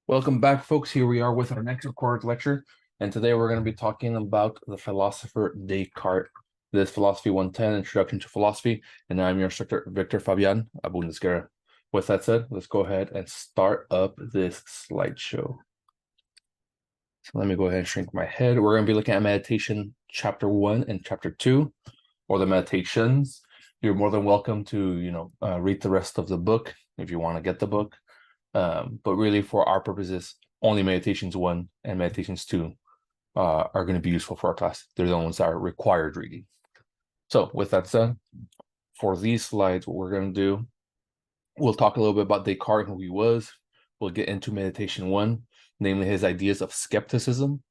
Welcome back, folks. Here we are with our next recorded lecture, and today we're going to be talking about the philosopher Descartes. This Philosophy 110, Introduction to Philosophy, and I'm your instructor, Victor Fabian Abundesguerra. With that said, let's go ahead and start up this slideshow. So let me go ahead and shrink my head. We're going to be looking at meditation chapter 1 and chapter 2, or the meditations. You're more than welcome to, read the rest of the book if you want to get the book. But really, for our purposes, only meditations 1 and meditations 2 are going to be useful for our class. They're the ones that are required reading. So with that said, for these slides, what we're going to do, we'll talk a little bit about Descartes, who he was. We'll get into meditation 1, namely his ideas of skepticism,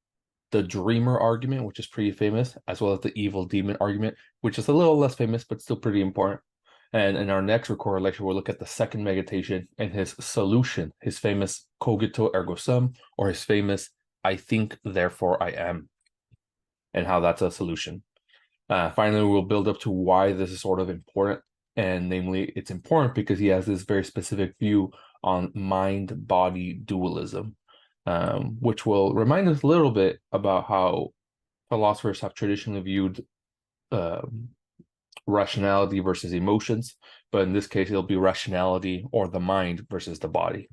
the dreamer argument, which is pretty famous, as well as the evil demon argument, which is a little less famous, but still pretty important. And in our next recorded lecture, we'll look at the second meditation and his solution, his famous cogito ergo sum, or his famous I think, therefore I am, and how that's a solution. Finally, we'll build up to why this is sort of important. And namely, it's important because he has this very specific view on mind-body dualism, which will remind us a little bit about how philosophers have traditionally viewed rationality versus emotions, but in this case, it'll be rationality or the mind versus the body.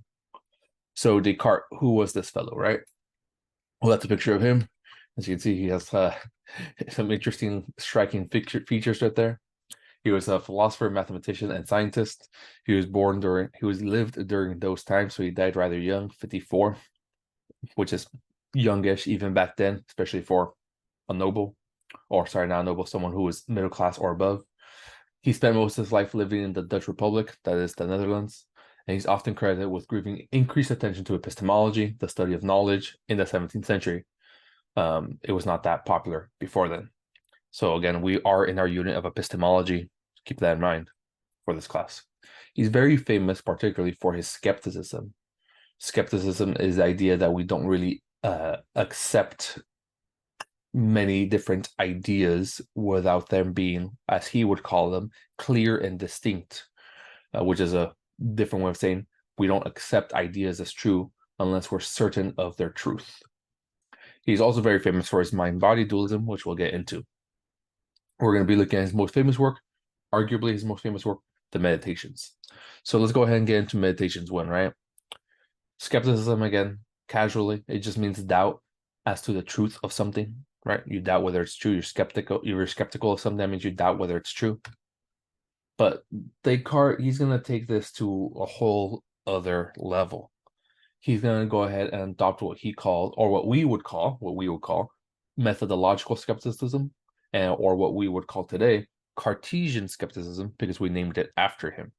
So Descartes, who was this fellow, right? Well, that's a picture of him. As you can see, he has some interesting, striking features right there. He was a philosopher, mathematician, and scientist. He was lived during those times, so he died rather young, 54, which is youngish even back then, especially for a noble, or sorry, not a noble, someone who was middle class or above. He spent most of his life living in the Dutch Republic, that is the Netherlands, and he's often credited with giving increased attention to epistemology, the study of knowledge, in the 17th century. It was not that popular before then. So again, we are in our unit of epistemology. Keep that in mind for this class. He's very famous, particularly for his skepticism. Skepticism is the idea that we don't really accept many different ideas without them being, as he would call them, clear and distinct, which is a different way of saying we don't accept ideas as true unless we're certain of their truth. He's also very famous for his mind-body dualism, which we'll get into. We're going to be looking at his most famous work, arguably his most famous work, the Meditations. So let's go ahead and get into Meditations 1, right? Skepticism, again, casually, it just means doubt as to the truth of something, right? You doubt whether it's true. You're skeptical of something. That means you doubt whether it's true. But Descartes, he's going to take this to a whole other level. He's going to go ahead and adopt what he called, or what we would call methodological skepticism, or what we would call today Cartesian skepticism, because we named it after him.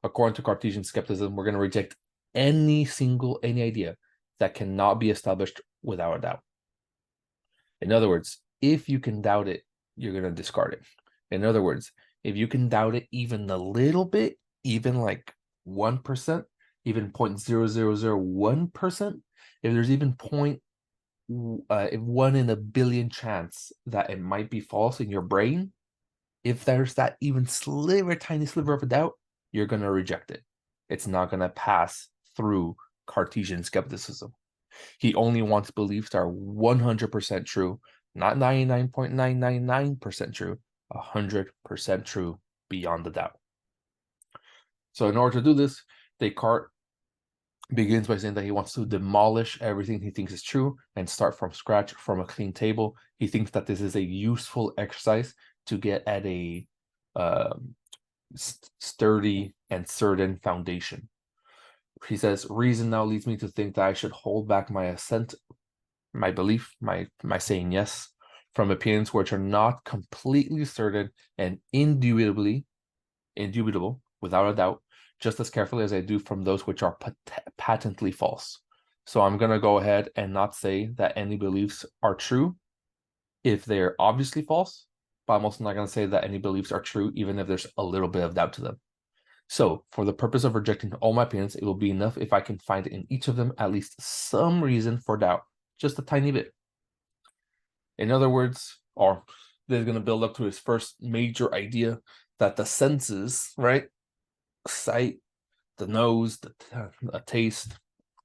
According to Cartesian skepticism, we're going to reject any idea that cannot be established without a doubt. In other words, if you can doubt it, you're going to discard it. In other words, if you can doubt it even a little bit, even like 1%, even 0.0001%, if there's even 1 in a billion chance that it might be false in your brain, if there's that even tiny sliver of a doubt, you're going to reject it. It's not going to pass through Cartesian skepticism. He only wants beliefs that are 100% true, not 99.999% true, 100% true beyond the doubt. So in order to do this, Descartes begins by saying that he wants to demolish everything he thinks is true and start from scratch, from a clean table. He thinks that this is a useful exercise to get at a sturdy and certain foundation. He says, reason now leads me to think that I should hold back my assent, my belief, my saying yes, from opinions which are not completely certain and indubitable, without a doubt, just as carefully as I do from those which are patently false. So I'm going to go ahead and not say that any beliefs are true if they're obviously false, but I'm also not going to say that any beliefs are true even if there's a little bit of doubt to them. So for the purpose of rejecting all my opinions, it will be enough if I can find in each of them at least some reason for doubt, just a tiny bit. In other words, or this is going to build up to his first major idea, that the senses, right, sight, the nose, the taste,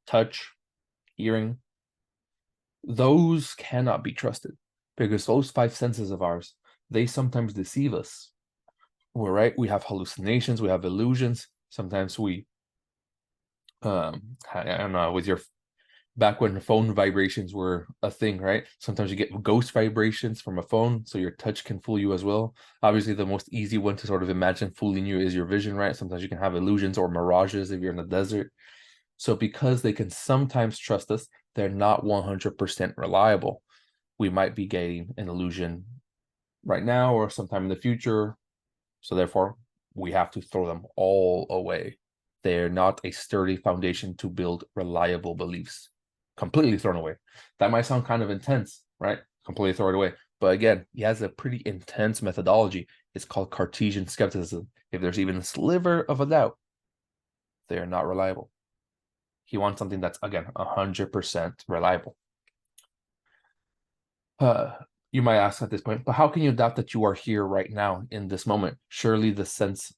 touch, hearing, those cannot be trusted because those five senses of ours, they sometimes deceive us. We're right. We have hallucinations, we have illusions. Sometimes we, I don't know, with your back when phone vibrations were a thing, right? Sometimes you get ghost vibrations from a phone, so your touch can fool you as well. Obviously, the most easy one to sort of imagine fooling you is your vision, right? Sometimes you can have illusions or mirages if you're in the desert. So because they can sometimes trust us, they're not 100% reliable. We might be getting an illusion right now or sometime in the future. So therefore, we have to throw them all away. They're not a sturdy foundation to build reliable beliefs. Completely thrown away. That might sound kind of intense, right? Completely throw it away. But again, he has a pretty intense methodology. It's called Cartesian skepticism. If there's even a sliver of a doubt, they are not reliable. He wants something that's, again, 100% reliable. You might ask at this point, but how can you doubt that you are here right now in this moment? Surely the sense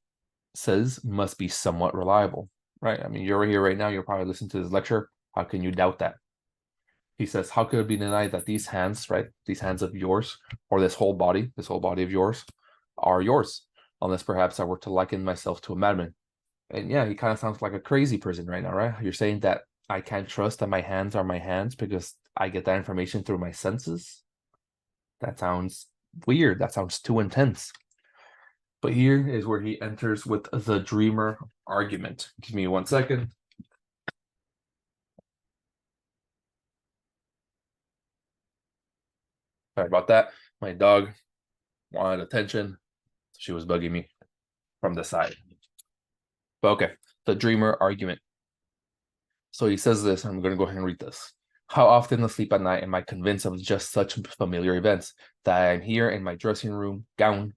says must be somewhat reliable, right? I mean, you're here right now. You're probably listening to this lecture. How can you doubt that? He says, how could it be denied that these hands, right, these hands of yours, or this whole body of yours, are yours, unless perhaps I were to liken myself to a madman? And yeah, he kind of sounds like a crazy person right now, right? You're saying that I can't trust that my hands are my hands because I get that information through my senses? That sounds weird. That sounds too intense. But here is where he enters with the dreamer argument. Give me 1 second. Sorry about that. My dog wanted attention. She was bugging me from the side. But okay, the dreamer argument. So he says this, I'm going to go ahead and read this. How often asleep at night am I convinced of just such familiar events that I'm here in my dressing room gown,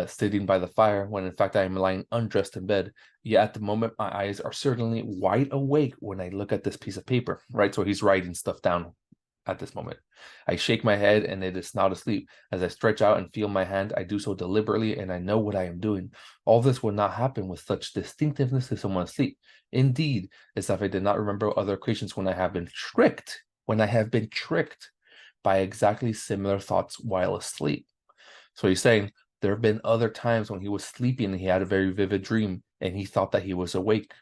sitting by the fire, when in fact I am lying undressed in bed. Yet at the moment, my eyes are certainly wide awake when I look at this piece of paper, right? So he's writing stuff down at this moment. I shake my head and it is not asleep. As I stretch out and feel my hand, I do so deliberately and I know what I am doing. All this would not happen with such distinctiveness to someone asleep. Indeed, as if I did not remember other occasions when I have been tricked, by exactly similar thoughts while asleep. So he's saying there have been other times when he was sleeping and he had a very vivid dream and he thought that he was awake,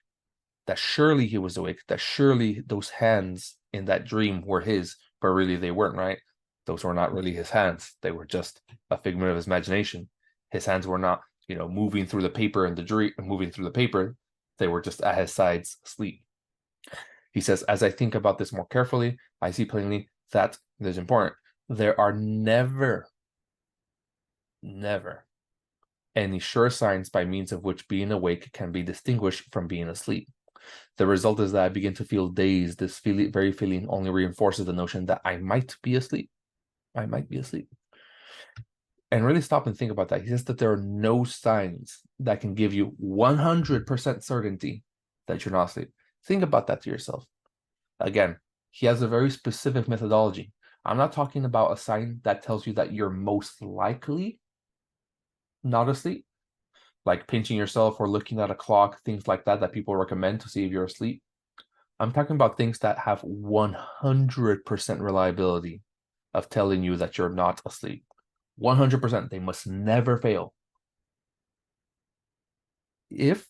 that surely he was awake, that surely those hands in that dream were his, but really they weren't, right? Those were not really his hands. They were just a figment of his imagination. His hands were not, moving through the paper in the dream, moving through the paper. They were just at his sides asleep. He says, as I think about this more carefully, I see plainly that this is important. There are never any sure signs by means of which being awake can be distinguished from being asleep. The result is that I begin to feel dazed. This very feeling only reinforces the notion that I might be asleep. I might be asleep. And really stop and think about that. He says that there are no signs that can give you 100% certainty that you're not asleep. Think about that to yourself. Again, he has a very specific methodology. I'm not talking about a sign that tells you that you're most likely not asleep, like pinching yourself or looking at a clock, things like that people recommend to see if you're asleep. I'm talking about things that have 100% reliability of telling you that you're not asleep. 100%. They must never fail. If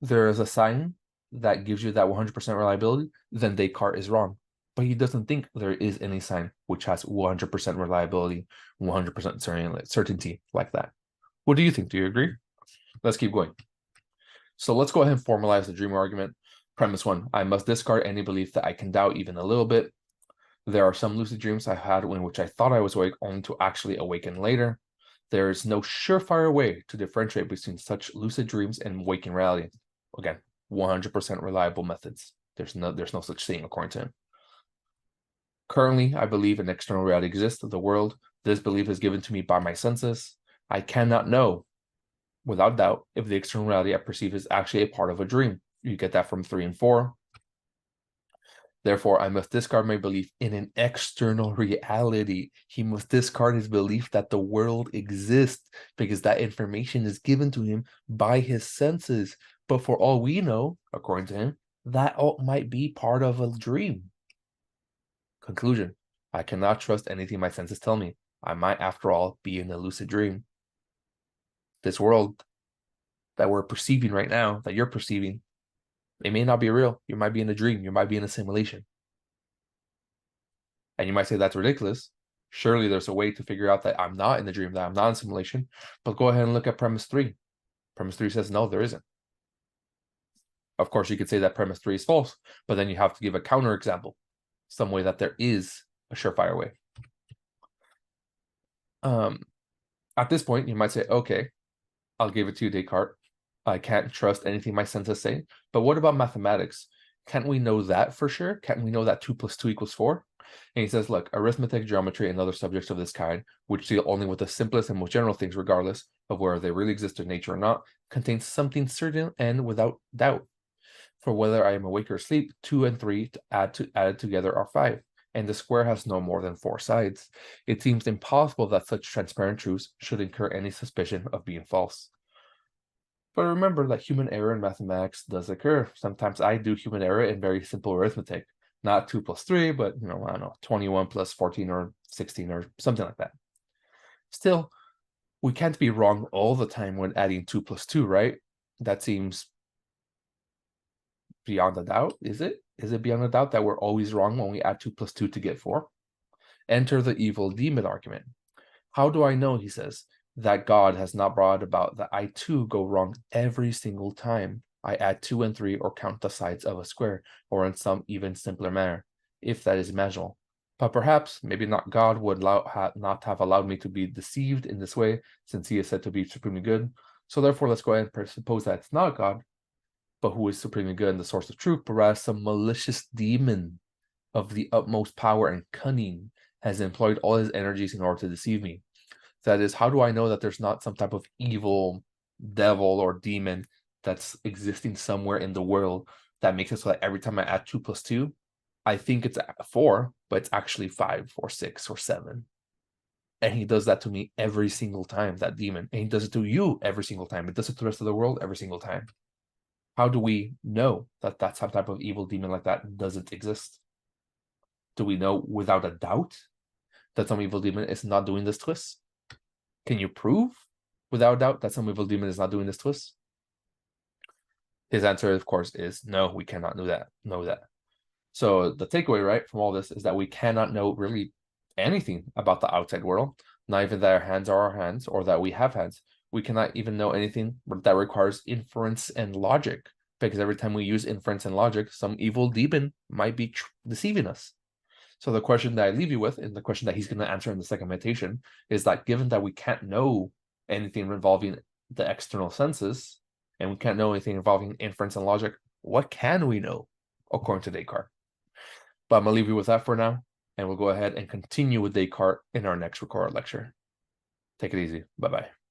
there is a sign that gives you that 100% reliability, then Descartes is wrong. But he doesn't think there is any sign which has 100% reliability, 100% certainty like that. What do you think? Do you agree? Let's keep going. So let's go ahead and formalize the dream argument. Premise 1, I must discard any belief that I can doubt even a little bit. There are some lucid dreams I had in which I thought I was awake only to actually awaken later. There is no surefire way to differentiate between such lucid dreams and waking reality. Again, 100% reliable methods. There's no such thing according to him. Currently, I believe an external reality exists, the world. This belief is given to me by my senses. I cannot know, without doubt, if the external reality I perceive is actually a part of a dream. You get that from 3 and 4. Therefore, I must discard my belief in an external reality. He must discard his belief that the world exists because that information is given to him by his senses. But for all we know, according to him, that all might be part of a dream. Conclusion: I cannot trust anything my senses tell me. I might, after all, be in a lucid dream. This world that we're perceiving right now, that you're perceiving, it may not be real. You might be in a dream. You might be in a simulation. And you might say that's ridiculous. Surely there's a way to figure out that I'm not in the dream, that I'm not in simulation. But go ahead and look at premise 3. Premise 3 says, no, there isn't. Of course, you could say that premise 3 is false, but then you have to give a counterexample, some way that there is a surefire way. At this point, you might say, okay, I'll give it to you, Descartes. I can't trust anything my senses say. But what about mathematics? Can't we know that for sure? Can't we know that 2 + 2 = 4? And he says, look, arithmetic, geometry, and other subjects of this kind, which deal only with the simplest and most general things, regardless of whether they really exist in nature or not, contains something certain and without doubt. For whether I am awake or asleep, 2 and 3 added together are 5, and the square has no more than 4 sides. It seems impossible that such transparent truths should incur any suspicion of being false. But remember that human error in mathematics does occur. Sometimes I do human error in very simple arithmetic. Not 2 + 3, but, I don't know, 21 + 14 or 16 or something like that. Still, we can't be wrong all the time when adding 2 + 2, right? That seems beyond a doubt, is it? Is it beyond a doubt that we're always wrong when we add 2 + 2 to get 4? Enter the evil demon argument. How do I know, he says, that God has not brought about that I too go wrong every single time I add 2 and 3 or count the sides of a square, or in some even simpler manner, if that is imaginable. But perhaps, maybe not, God would not have allowed me to be deceived in this way, since he is said to be supremely good. So therefore, let's go ahead and suppose that it's not God, but who is supremely good and the source of truth, but rather some malicious demon of the utmost power and cunning has employed all his energies in order to deceive me. That is, how do I know that there's not some type of evil devil or demon that's existing somewhere in the world that makes it so that every time I add 2 + 2, I think it's 4, but it's actually 5 or 6 or 7. And he does that to me every single time, that demon. And he does it to you every single time. It does it to the rest of the world every single time. How do we know that that some type of evil demon like that doesn't exist? Do we know without a doubt that some evil demon is not doing this to us? Can you prove without doubt that some evil demon is not doing this to us? His answer, of course, is no, we cannot know that. So the takeaway, right, from all this is that we cannot know really anything about the outside world, not even that our hands are our hands or that we have hands. We cannot even know anything that requires inference and logic, because every time we use inference and logic, some evil demon might be deceiving us. So the question that I leave you with, and the question that he's going to answer in the second meditation, is that given that we can't know anything involving the external senses, and we can't know anything involving inference and logic, what can we know, according to Descartes? But I'm going to leave you with that for now, and we'll go ahead and continue with Descartes in our next recorded lecture. Take it easy. Bye-bye.